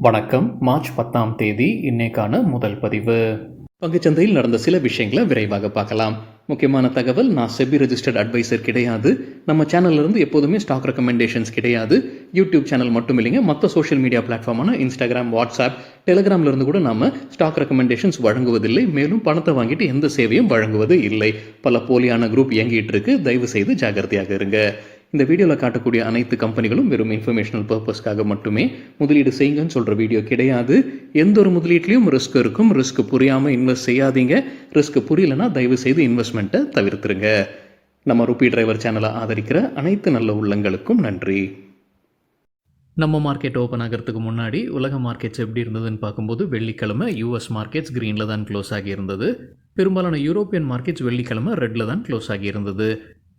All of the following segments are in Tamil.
வணக்கம். மார்ச் 10ஆம் தேதி இன்னைக்கான முதல் பதிவு. பங்குச்சந்தையில் நடந்த சில விஷயங்களை விரைவாக பார்க்கலாம். முக்கியமான தகவல், நான் செபி ரெஜிஸ்டர்ட் அட்வைசர் கிடையாது. நம்ம சேனல்ல இருந்து எப்போதுமே ஸ்டாக் ரெக்கமெண்டேஷன்ஸ் கிடையாது. யூடியூப் சேனல் மட்டும் இல்லைங்க, மற்ற சோஷியல் மீடியா பிளாட்ஃபார்மான இன்ஸ்டாகிராம், வாட்ஸ்அப், டெலிகிராம்ல இருந்து கூட நாம ஸ்டாக் ரெக்கமெண்டேஷன்ஸ் வழங்குவதில்லை. மேலும் பணத்தை வாங்கிட்டு எந்த சேவையும் வழங்குவது இல்லை. பல போலியான குரூப் இயங்கிட்டு இருக்கு. தயவு செய்து ஜாகிரதையாக இருங்க. இந்த வீடியோவில் காட்டக்கூடிய அனைத்து கம்பெனிகளும் வெறும் இன்ஃபர்மேஷனல் பர்பஸ்க்காக மட்டுமே முதலீடு செய்யுங்கன்னு சொல்கிற வீடியோ கிடையாது. எந்த ஒரு முதலீட்லையும் ரிஸ்க் இருக்கும். ரிஸ்க் புரியாமல் இன்வெஸ்ட் செய்யாதீங்க. ரிஸ்க் புரியலன்னா தயவு செய்து இன்வெஸ்ட்மெண்ட்டை தவிர்த்துருங்க. நம்ம ருபி டிரைவர் சேனலை ஆதரிக்கிற அனைத்து நல்ல உள்ளங்களுக்கும் நன்றி. நம்ம மார்க்கெட் ஓப்பன் ஆகிறதுக்கு முன்னாடி உலக மார்க்கெட்ஸ் எப்படி இருந்ததுன்னு பார்க்கும்போது, வெள்ளிக்கிழமை யூஎஸ் மார்க்கெட்ஸ் க்ரீனில் தான் க்ளோஸ் ஆகியிருந்தது. பெரும்பாலான யூரோப்பியன் மார்க்கெட்ஸ் வெள்ளிக்கிழமை ரெட்டில் தான் க்ளோஸ் ஆகியிருந்தது.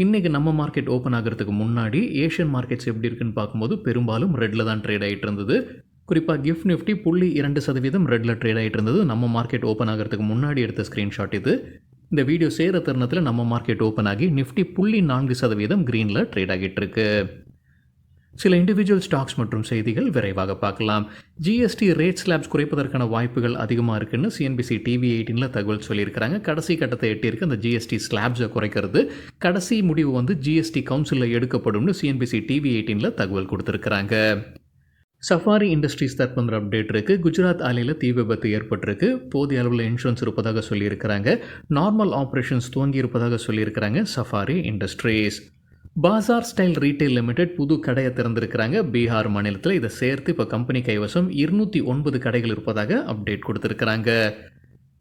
இன்றைக்கி நம்ம மார்க்கெட் ஓப்பன் ஆகிறதுக்கு முன்னாடி ஏஷியன் மார்க்கெட்ஸ் எப்படி இருக்குன்னு பார்க்கும்போது பெரும்பாலும் ரெட்டில் தான் ட்ரேட் ஆகிட்டு இருந்தது. குறிப்பாக கிஃப்ட் நிஃப்டி 0.2% ரெட்டில் ட்ரேட் ஆகிட்டு இருந்தது. நம்ம மார்க்கெட் ஓப்பன் ஆகிறதுக்கு முன்னாடி எடுத்த ஸ்க்ரீன்ஷாட் இது. இந்த வீடியோ சேர தருணத்தில் நம்ம மார்க்கெட் ஓப்பன் ஆகி நிஃப்டி 0.4% க்ரீனில் ட்ரேட் ஆகிட்டு இருக்கு. சில இண்டிவிஜுவல் ஸ்டாக்ஸ் மற்றும் செய்திகள் விரைவாக பார்க்கலாம். ஜிஎஸ்டி ரேட் ஸ்லாப்ஸ் குறைப்பதற்கான வாய்ப்புகள் அதிகமாக இருக்குன்னு சிஎன்பிசி டிவி 18 தகவல் சொல்லியிருக்கிறாங்க. கடைசி கட்டத்தை எட்டியிருக்கு அந்த ஜிஎஸ்டி ஸ்லாப்ஸை குறைக்கிறது. கடைசி முடிவு ஜிஎஸ்டி கவுன்சிலில் எடுக்கப்படும்னு சிஎன்பிசி டிவி 18 தகவல் கொடுத்துருக்குறாங்க. சஃபாரி இண்டஸ்ட்ரீஸ் தற்போது அப்டேட் இருக்குது. குஜராத் ஆலையில் தீ விபத்து ஏற்பட்டிருக்கு. போதிய அளவில் இன்சூரன்ஸ் இருப்பதாக சொல்லியிருக்கிறாங்க. நார்மல் ஆப்ரேஷன்ஸ் துவங்கி இருப்பதாக சொல்லியிருக்கிறாங்க Safari Industries. Baazar Style Retail Limited புது கடையை திறந்திருக்கிறாங்க பீகார் மாநிலத்தில். இதை சேர்த்து இப்போ கம்பெனி கைவசம் 209 கடைகள் இருப்பதாக அப்டேட் கொடுத்துருக்குறாங்க.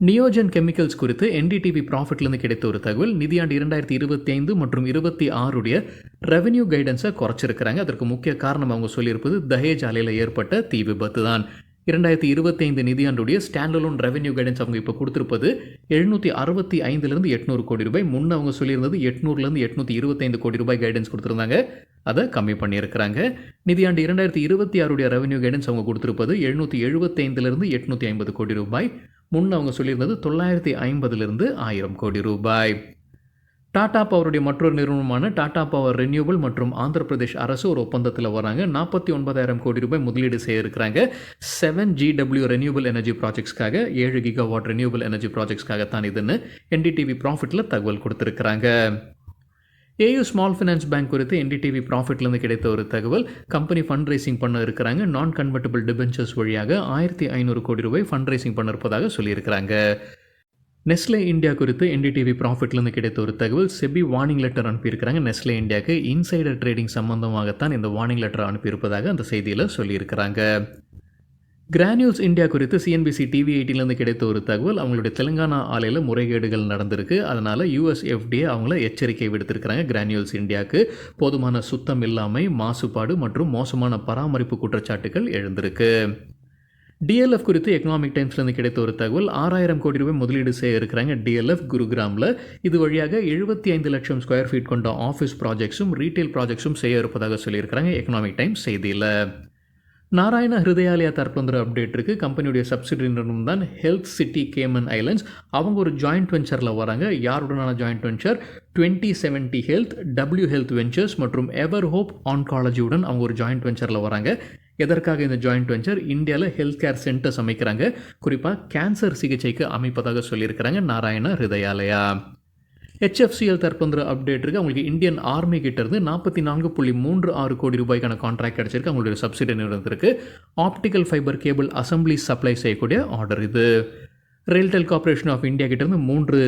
நியோஜன் கெமிக்கல்ஸ் குறித்து என்டிடிவி ப்ராஃபிட்லேருந்து கிடைத்த ஒரு தகவல், நிதியாண்டு 2025 மற்றும் 26 ரெவென்யூ கைடன்ஸை குறைச்சிருக்கிறாங்க. அதற்கு முக்கிய காரணம் அவங்க சொல்லியிருப்பது தஹேஜ் ஆலையில் ஏற்பட்ட தீ விபத்து தான். 2025 நிதியாண்டுடைய ஸ்டாண்டலோன் ரெவென்யூ கைடன்ஸ் அவங்க இப்போ கொடுத்துருப்பது 765 800 கோடி ரூபாய். முன்னே அவங்க சொல்லியிருந்தது 800 825 கோடி ரூபாய் கைடன்ஸ் கொடுத்துருந்தாங்க. அதை கம்மி பண்ணியிருக்கிறாங்க. நிதியாண்டு 2026 ரெவென்யூ கைடன்ஸ் அவங்க கொடுத்துருப்பது 775 850 கோடி ரூபாய். முன்னே அவங்க சொல்லியிருந்தது 950 1000 கோடி ரூபாய். டாடா பவருடைய மற்றொரு நிறுவனமான டாடா பவர் ரெனியூபிள் மற்றும் ஆந்திர பிரதேஷ் அரசு ஒரு ஒப்பந்தத்தில் வராங்க. 49,000 கோடி ரூபாய் முதலீடு செய்ய இருக்கிறாங்க. 7GW ரெனியூபிள் எனர்ஜி ப்ராஜெக்ட்ஸ்க்காக, 7 கிகாவாட் ரெனியூபிள் எனர்ஜி ப்ராஜெக்ட்ஸ்க்காகத்தான் இதுன்னு என்டிடிவி ப்ராஃபிட்டில் தகவல் கொடுத்துருக்குறாங்க. ஏயு ஸ்மால் ஃபினான்ஸ் பேங்க் குறித்து என்டிடிவி ப்ராஃபிட்லேருந்து கிடைத்த ஒரு தகவல், கம்பெனி ஃபண்ட் ரைசிங் பண்ண இருக்கிறாங்க. நான் கன்வெர்ட்டபிள் டிபென்ச்சர்ஸ் வழியாக 1500 கோடி ரூபாய் ஃபண்ட் ரைசிங் பண்ண இருப்பதாக சொல்லியிருக்கிறாங்க. நெஸ்லே இந்தியா குறித்து என்டிடிவி ப்ராஃபிட்லேருந்து கிடைத்த ஒரு தகவல், செபி வார்னிங் லெட்டர் அனுப்பியிருக்கிறாங்க. நெஸ்லே இந்தியாவுக்கு இன்சைடர் ட்ரேடிங் சம்பந்தமாகத்தான் இந்த வார்னிங் லெட்டர் அனுப்பியிருப்பதாக அந்த செய்தியில் சொல்லியிருக்கிறாங்க. கிரானியூல்ஸ் இந்தியா குறித்து சிஎன்பிசி டிவி 18 கிடைத்த ஒரு தகவல், அவங்களுடைய தெலுங்கானா ஆலையில் முறைகேடுகள் நடந்திருக்கு. அதனால் யூஎஸ்எஃப்டிஏ அவங்கள எச்சரிக்கை விடுத்திருக்கிறாங்க. கிரானியூல்ஸ் இந்தியாவுக்கு போதுமான சுத்தம் இல்லாமை, மாசுபாடு மற்றும் மோசமான பராமரிப்பு குற்றச்சாட்டுகள் எழுந்திருக்கு. டிஎல்எஃப் குறித்து எக்கனாமிக் டைம்ஸ்லேருந்து கிடைத்த ஒரு தகவல், 6000 கோடி ரூபாய் முதலீடு செய்ய இருக்கிறாங்க டிஎல்எஃப் குருகிராமில். இது வழியாக 75 லட்சம் ஸ்கொயர் ஃபீட் கொண்ட ஆஃபீஸ் ப்ராஜெக்ட்ஸும் ரீட்டைல் ப்ராஜெக்ட்ஸும் செய்ய இருப்பதாக சொல்லியிருக்கிறாங்க எக்கனாமிக் டைம்ஸ் செய்தியில். நாராயண ஹிருதயாலயா தற்போது அப்டேட் இருக்குது. கம்பெனியுடைய சப்சிடரி நிறுவனம் தான் ஹெல்த் சிட்டி கேமன் ஐலண்ட்ஸ். அவங்க ஒரு ஜாயிண்ட் வெஞ்சரில் வராங்க. யாருடனான joint venture? 2070 Health, W Health Ventures மற்றும் எவர் ஹோப் ஆன்காலஜியுடன் அவங்க ஒரு ஜாயிண்ட் வெஞ்சரில் வராங்க. எதற்காக இந்த ஜாயிண்ட் வெஞ்சர்? இந்தியாவில் ஹெல்த் கேர் சென்டர்ஸ் அமைக்கிறாங்க. குறிப்பாக கேன்சர் சிகிச்சைக்கு அமைப்பதாக சொல்லியிருக்கிறாங்க நாராயண ஹிருதயாலயா. HFCL தற்போது அப்டேட் இருக்குது. அவங்களுக்கு இந்தியன் ஆர்மி கிட்டேருந்து 44.36 கோடி ரூபாய்க்கான கான்ட்ராக்ட் கிடச்சிருக்கு. அவங்களுடைய சப்சிடி நிறுவனத்திற்கு optical fibre cable assembly supply செய்யக்கூடிய ஆர்டர் இது. ரெயில்டெல் கார்ப்பரேஷன் ஆஃப் இந்தியா கிட்டேருந்து 3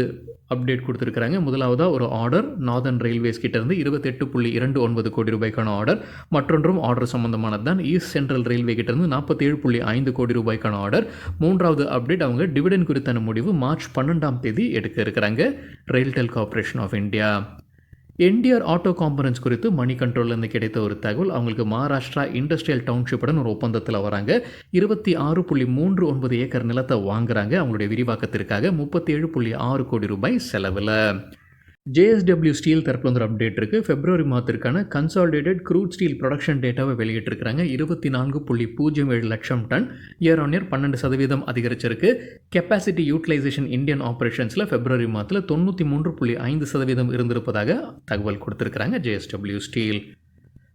அப்டேட் கொடுத்துருக்குறாங்க. முதலாவதாக ஒரு ஆர்டர் நார்தர்ன் ரயில்வேஸ் கிட்டேருந்து 28.29 கோடி ரூபாய்க்கான ஆர்டர். மற்றொன்றும் ஆர்டர் சம்பந்தமானது தான். ஈஸ்ட் சென்ட்ரல் ரயில்வே கிட்டேருந்து 47.5 கோடி ரூபாய்க்கான ஆர்டர். மூன்றாவது அப்டேட், அவங்க டிவிடெண்ட் குறித்தான முடிவு மார்ச் 12ஆம் தேதி எடுக்க இருக்கிறாங்க RailTel corporation of India. NDR auto components குறித்து மணி கண்ட்ரோல்லேருந்து கிடைத்த ஒரு தகவல், அவங்களுக்கு மகாராஷ்டிரா இண்டஸ்ட்ரியல் டவுன்ஷிப்புடன் ஒரு ஒப்பந்தத்தில் வராங்க. 26.39 ஏக்கர் நிலத்தை வாங்குறாங்க. அவங்களுடைய விரிவாக்கத்திற்காக 37.6 கோடி ரூபாய் செலவில். JSW ஸ்டீல் தரப்புல அப்டேட் இருக்குது. பிப்ரவரி மாதத்திற்கான கன்சாலிடேட்டட் க்ரூட் ஸ்டீல் ப்ரொடக்ஷன் டேட்டாவை வெளியிட்டிருக்கிறாங்க. 24.07 லட்சம் டன், இயர் ஆன் இயர் 12% அதிகரிச்சிருக்கு. கெப்பாசிட்டி யூட்டிலைசேஷன் இந்தியன் ஆப்ரேஷன்ஸில் பிப்ரவரி மாதத்தில் 93.5% இருந்திருப்பதாக தகவல் கொடுத்துருக்குறாங்க JSW ஸ்டீல்.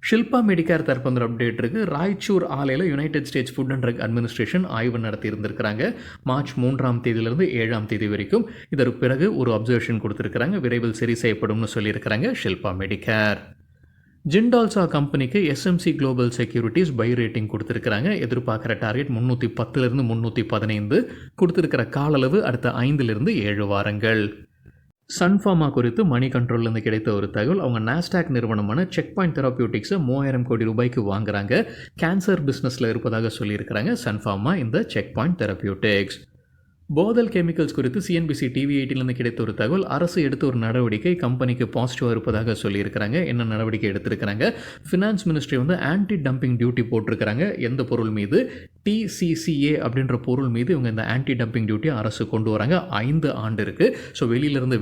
ஷில்பா மெடிகேர் தரப்பு வந்து அப்டேட் இருக்குது. ராய்ச்சூர் ஆலையில் United States food and drug administration ஆய்வு நடத்தி இருந்திருக்கிறாங்க. மார்ச் 3ஆம் தேதியிலிருந்து 7ஆம் தேதி வரைக்கும். இதற்கு பிறகு ஒரு அப்சர்வேஷன் கொடுத்துருக்குறாங்க. விரைவில் சரி செய்யப்படும்னு சொல்லியிருக்கிறாங்க ஷில்பா மெடிகேர். ஜிண்டால்சா கம்பெனிக்கு SMC global securities buy rating கொடுத்துருக்குறாங்க. எதிர்பார்க்குற டார்கெட் 310 315, கொடுத்துருக்கிற கால அளவு அடுத்த 5 7 வாரங்கள். சன்ஃபார்மா குறித்து மணி கண்ட்ரோல்லேருந்து கிடைத்த ஒரு தகவல். அவங்க நாஸ்டாக் நிறுவனமான செக் பாயிண்ட் தெரபியூட்டிக்ஸை 3000 கோடி ரூபாய்க்கு வாங்குறாங்க. கேன்சர் பிஸ்னஸில் இருப்பதாக சொல்லியிருக்கிறாங்க சன்ஃபார்மா இந்த செக் பாயிண்ட் தெரபியூட்டிக்ஸ். போதல் கெமிக்கல்ஸ் குறித்து சிஎன்பிசி டிவி 18 கிடைத்த ஒரு தகவல். அரசு எடுத்த ஒரு நடவடிக்கை கம்பெனிக்கு பாசிட்டிவாக இருப்பதாக சொல்லியிருக்கிறாங்க. என்ன நடவடிக்கை எடுத்திருக்கிறாங்க? ஃபினான்ஸ் மினிஸ்ட்ரி வந்து ஆன்டி டம்பிங் டியூட்டி போட்டிருக்கிறாங்க. எந்த பொருள் மீது? TCCA அப்படின்ற பொருள் மீது இவங்க இந்த ஆன்டி டம்பிங் டியூட்டியை அரசு கொண்டு வராங்க. 5 ஆண்டு இருக்குது. ஸோ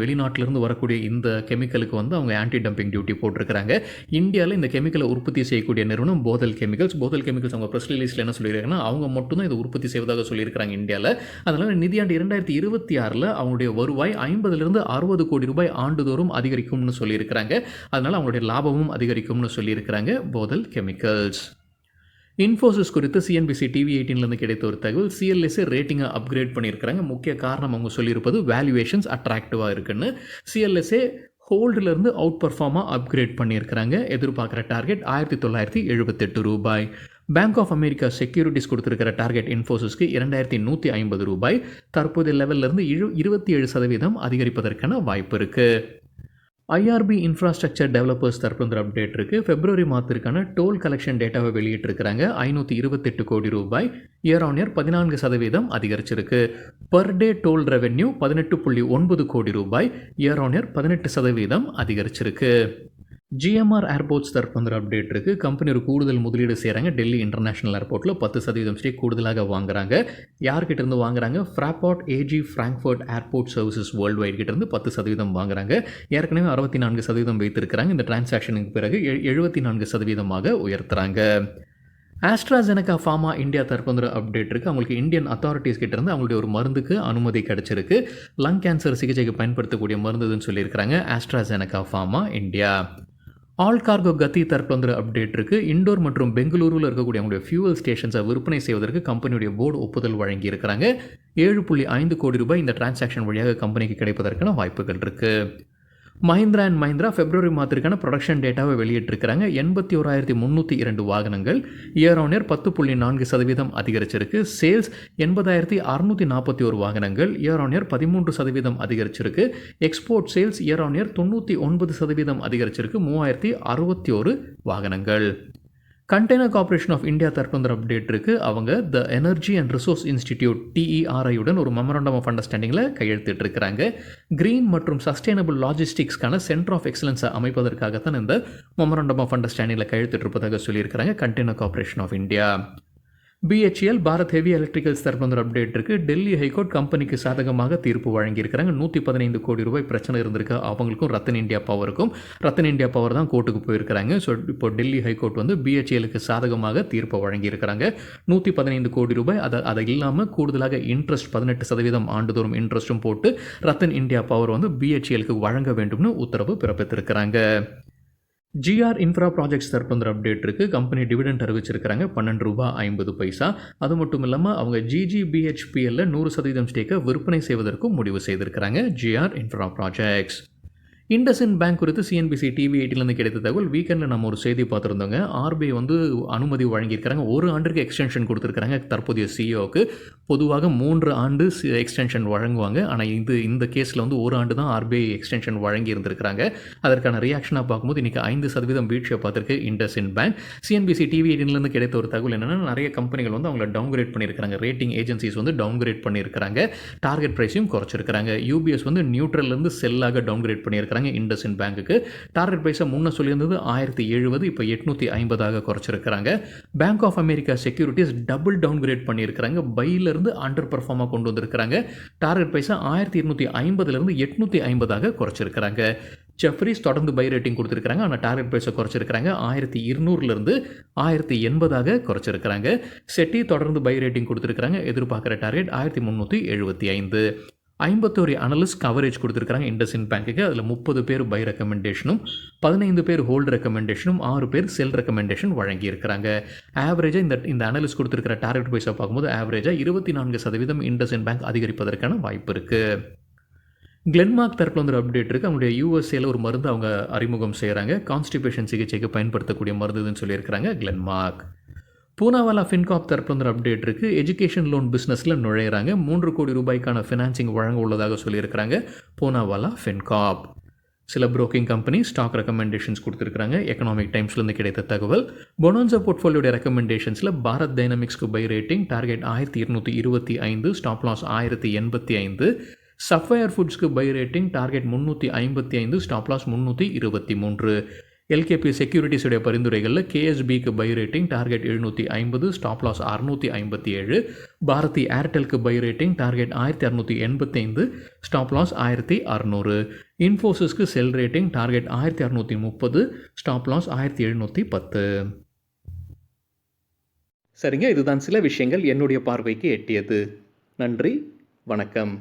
வெளிநாட்டிலிருந்து வரக்கூடிய இந்த கெமிக்கலுக்கு வந்து அவங்க ஆன்டி டம்பிங் டியூட்டி போட்டிருக்கிறாங்க. இந்தியாவில் இந்த கெமிக்கலை உற்பத்தி செய்யக்கூடிய நிறுவனம் போதல் கெமிக்கல்ஸ். போதல் கெமிக்கல்ஸ் அவங்க ப்ரெஸ் ரிலீஸில் என்ன சொல்லியிருக்காங்கன்னா, அவங்க மட்டும்தான் இதை உற்பத்தி செய்வதாக சொல்லியிருக்கிறாங்க இந்தியாவில். அதனால் நிதியாண்டு 2026 அவங்களுடைய வருவாய் 50 60 கோடி ரூபாய் ஆண்டுதோறும் அதிகரிக்கும்னு சொல்லியிருக்கிறாங்க. அதனால் அவங்களுடைய லாபமும் அதிகரிக்கும்னு சொல்லியிருக்கிறாங்க போதல் கெமிக்கல்ஸ். இன்ஃபோசிஸ் குறித்து சிஎன்பிசி டிவி 18 கிடைத்த ஒரு தகவல். CLSA ரேட்டிங்கை அப்கிரேட் பண்ணியிருக்கிறாங்க. முக்கிய காரணம் அவங்க சொல்லியிருப்பது வேல்யூவேஷன்ஸ் அட்ராக்டிவாக இருக்குன்னு. CLSA ஹோல்டிலிருந்து அவுட் பர்ஃபார்மாக அப்கிரேட் பண்ணியிருக்கிறாங்க. எதிர்பார்க்குற டார்கெட் 1978 ரூபாய். பேங்க் ஆஃப் அமெரிக்கா செக்யூரிட்டிஸ் கொடுத்துருக்கிற டார்கெட் இன்ஃபோசிஸ்க்கு 2150 ரூபாய். தற்போதைய லெவலிருந்து 27% அதிகரிப்பதற்கான வாய்ப்பு இருக்குது. IRB இன்ஃப்ராஸ்ட்ரக்சர் டெவலப்பர்ஸ் தரப்பு அப்டேட் இருக்குது. பிப்ரவரி மாதத்திற்கான டோல் கலெக்ஷன் டேட்டாவை வெளியிட்டிருக்கிறாங்க. 528 கோடி ரூபாய். இயர் ஆன் இயர் 14% அதிகரிச்சிருக்கு. பர் டே டோல் ரெவென்யூ 18.9 கோடி ரூபாய். இயர் ஆன் இயர் 18% அதிகரிச்சிருக்கு. GMR ஏர்போர்ட்ஸ் தரப்பு அப்டேட் இருக்குது. கம்பெனி ஒரு கூடுதல் முதலீடு செய்கிறாங்க. டெல்லி இன்டர்நேஷனல் ஏர்போர்ட்டில் 10% ஸ்டேக் கூடுதலாக வாங்குறாங்க. யார்கிட்ட இருந்து வாங்குறாங்க? ஃப்ராபாட் AG Frankfurt airport services world wide கிட்ட இருந்து 10% வாங்குறாங்க. ஏற்கனவே 64% வைத்திருக்கிறாங்க. இந்த டிரான்சாக்ஷனுக்கு பிறகு 74% உயர்த்துறாங்க. ஆஸ்ட்ராஜெனகா ஃபார்மா இந்தியா தரப்பு அப்டேட் இருக்குது. அவங்களுக்கு இந்தியன் அத்தாரிட்டிஸ் கிட்டேருந்து அவங்களுடைய ஒரு மருந்துக்கு அனுமதி கிடச்சிருக்கு. லங் கேன்சர் சிகிச்சைக்கு பயன்படுத்தக்கூடிய மருந்துன்னு சொல்லியிருக்கிறாங்க ஆஸ்ட்ராஜெனகா ஃபார்மா இந்தியா. ஆல் கார்கோ கத்தி தரப்பு அப்டேட் இருக்குது. இண்டோர் மற்றும் பெங்களூரில் இருக்கக்கூடிய அவங்களுடைய ஃபியூவல் ஸ்டேஷன்ஸை விற்பனை செய்வதற்கு கம்பெனியுடைய போர்டு ஒப்புதல் வழங்கியிருக்கிறாங்க. 7.5 கோடி ரூபாய் இந்த டிரான்சாக்ஷன் வழியாக கம்பெனிக்கு கிடைப்பதற்கான வாய்ப்புகள் இருக்குது. மஹிந்திரா அண்ட் மஹிந்திரா பிப்ரவரி மாதத்திற்கான ப்ரொடக்ஷன் டேட்டாவை வெளியிட்டிருக்கிறாங்க. 81,302 வாகனங்கள். இயர் ஆன் இயர் 10.4% அதிகரிச்சிருக்கு. சேல்ஸ் 80,641 வாகனங்கள். இயர் ஆன் இயர் 13% அதிகரிச்சிருக்கு. Export sales year on year 99% அதிகரிச்சிருக்கு. 3,061 வாகனங்கள். கண்டெய்னர் கார்ப்பரேஷன் ஆஃப் இந்தியா தரப்பு அப்டேட் இருக்குது. அவங்க the Energy and Resource Institute TERI உடன் ஒரு மெமரண்டம் ஆஃப் அண்டர்ஸ்டாண்டிங்கில் கையெழுத்திட்டு இருக்கிறாங்க. கிரீன் மற்றும் சஸ்டைனபிள் லாஜிஸ்டிக்ஸ்க்கான சென்டர் ஆஃப் எக்ஸலன்ஸை அமைப்பதற்காகத்தான் இந்த மெமரண்டம் ஆஃப் அண்டர்ஸ்டாண்டிங்கில் கையெழுத்திட்டு இருப்பதாக சொல்லியிருக்கிறாங்க container corporation of India. BHEL Bharat heavy electricals தரப்பு அப்டேட் இருக்குது. டெல்லி ஹைகோர்ட் கம்பெனிக்கு சாதகமாக தீர்ப்பு வழங்கியிருக்கிறாங்க. 115 கோடி ரூபாய் பிரச்சனை இருந்திருக்கு அவங்களுக்கும் ரத்தன் இந்தியா பவருக்கும். ரத்தன் இந்தியா பவர் தான் கோர்ட்டுக்கு போயிருக்கிறாங்க. ஸோ இப்போ டெல்லி ஹைகோர்ட் வந்து BHELக்கு சாதகமாக தீர்ப்பை வழங்கியிருக்கிறாங்க. 115 கோடி ரூபாய். அதை இல்லாமல் கூடுதலாக இன்ட்ரெஸ்ட் 18% ஆண்டுதோறும் இன்ட்ரெஸ்ட்டும் போட்டு ரத்தன் இந்தியா பவர் வந்து BHELக்கு வழங்க வேண்டும்னு உத்தரவு பிறப்பித்திருக்கிறாங்க. GR இன்ஃப்ரா ப்ராஜெக்ட்ஸ் தரப்பு அப்டேட் இருக்குது. கம்பெனி டிவிடெண்ட் அறிவிச்சிருக்கிறாங்க. 12 ரூபாய் 50 பைசா. அது மட்டும் இல்லாமல் அவங்க GGBHPL 100% ஸ்டேக்கை விற்பனை செய்வதற்கும் முடிவு செய்திருக்கிறாங்க. GR infra projects. IndusInd bank குறித்து சிஎன்பிசி டிவி 18 கிடைத்த தகவல். வீக்கெண்டில் நம்ம ஒரு செய்தி பார்த்துருந்தோங்க. RBI வந்து அனுமதி வழங்கியிருக்கிறாங்க. 1 ஆண்டுக்கு எக்ஸ்டென்ஷன் கொடுத்துருக்காங்க தற்போதைய CEOக்கு. பொதுவாக 3 ஆண்டு எக்ஸ்டென்ஷன் வழங்குவாங்க. ஆனால் இந்த கேஸில் வந்து 1 ஆண்டு தான் RBI எக்ஸ்டென்ஷன் வழங்கி இருந்திருக்கிறாங்க. அதற்கான ரியாக்ஷனாக பார்க்கும்போது இன்றைக்கி 5% வீழ்ச்சியை பார்த்துருக்கு இண்டஸ்இண்ட் பேங்க். சிஎன்பிசி டிவி 18 கிடைத்த ஒரு தகவல் என்னென்னா, நிறைய கம்பெனிகள் வந்து அவங்கள டவுன்கிரேட் பண்ணியிருக்கிறாங்க. ரேட்டிங் ஏஜென்சிஸ் வந்து டவுன்கிரேட் பண்ணியிருக்கிறாங்க. டார்கெட் ப்ரைஸையும் குறைச்சிருக்கிறாங்க. UBS வந்து நியூட்ரல்லேருந்து செல்லாக டவுன்கிரேட் பண்ணியிருக்கிறாங்க. இண்டஸ்இண்ட் பேங்க்குக்கு டார்கெட் பிரைஸை முன்ன சொல்லியிருந்தது 1070, இப்போ 850 குறைச்சிருக்கிறாங்க. Bank of America Securities double downgrade பண்ணியிருக்கிறாங்க. பையிலிருந்து அண்டர் பர்ஃபார்மாக கொண்டு வந்திருக்கிறாங்க. டார்கெட் பிரைஸை 1250 850 குறைச்சிருக்கிறாங்க. ஜெஃப்ரீஸ் தொடர்ந்து பை ரேட்டிங் கொடுத்துருக்காங்க. ஆனால் டார்கெட் பிரைஸை குறைச்சிருக்கிறாங்க. 1200 1080 குறைச்சிருக்கிறாங்க. செட்டி தொடர்ந்து பை ரேட்டிங் கொடுத்துருக்காங்க. எதிர்பார்க்குற டார்கெட் 1375. 51 அனலிஸ்ட் கவரேஜ் கொடுத்துருக்காங்க இண்டஸ்இண்ட் பேங்க்குக்கு. அதில் 30 பேர் பை ரெக்கமெண்டேஷனும் 15 பேர் ஹோல்டு ரெக்கமெண்டேஷனும் 6 பேர் செல் ரெக்கமெண்டேஷன் வழங்கியிருக்கிறாங்க. ஆவரேஜாக இந்த அனலிஸ்ட் கொடுத்துருக்கிற டார்கெட் ப்ரைஸை பார்க்கும்போது ஆவரேஜாக 24% இண்டஸ்இண்ட் பேங்க் அதிகரிப்பதற்கான வாய்ப்பு இருக்குது. கிளென்மார்க் தரப்பில் வந்து ஒரு அப்டேட் இருக்குது. அவங்களுடைய யூஎஸ்ஏல ஒரு மருந்து அவங்க அறிமுகம் செய்கிறாங்க. கான்ஸ்டிபேஷன் சிகிச்சைக்கு பயன்படுத்தக்கூடிய மருந்துன்னு சொல்லியிருக்கிறாங்க கிளென்மார்க். பூனாவாலா ஃபின்காப் தரப்பில் வந்து ஒரு அப்டேட் இருக்குது. எஜுகேஷன் லோன் பிஸ்னஸில் நுழையிறாங்க. 3 கோடி ரூபாய்க்கான ஃபினான்சிங் வழங்க உள்ளதாக சொல்லியிருக்கிறாங்க பூனாவாலா ஃபின்காப். சில புரோக்கிங் கம்பெனி ஸ்டாக் ரெக்கமெண்டேஷன்ஸ் கொடுத்துருக்காங்க. எக்கனாமிக் டைம்ஸ்லேருந்து கிடைத்த தகவல். பொனான்சா போர்ட்ஃபோலியோட ரெக்கமெண்டேஷன்ஸில் பாரத் டைனமிக்ஸ்க்கு buy rating target 1225, stop loss 1085. Sapphire ஃபுட்ஸ்க்கு buy rating target 355, stop loss 323. LKP செக்யூரிட்டிஸுடைய பரிந்துரைகளில் கேஎஸ்பிக்கு buy rating target 750, stop loss 657. Bharti ஏர்டெல்க்கு buy rating target 1685, stop loss 1600. இன்ஃபோசிஸ்க்கு sell rating target 1630, stop loss 1710. சரிங்க, இதுதான் சில விஷயங்கள் என்னுடைய பார்வைக்கு எட்டியது. நன்றி, வணக்கம்.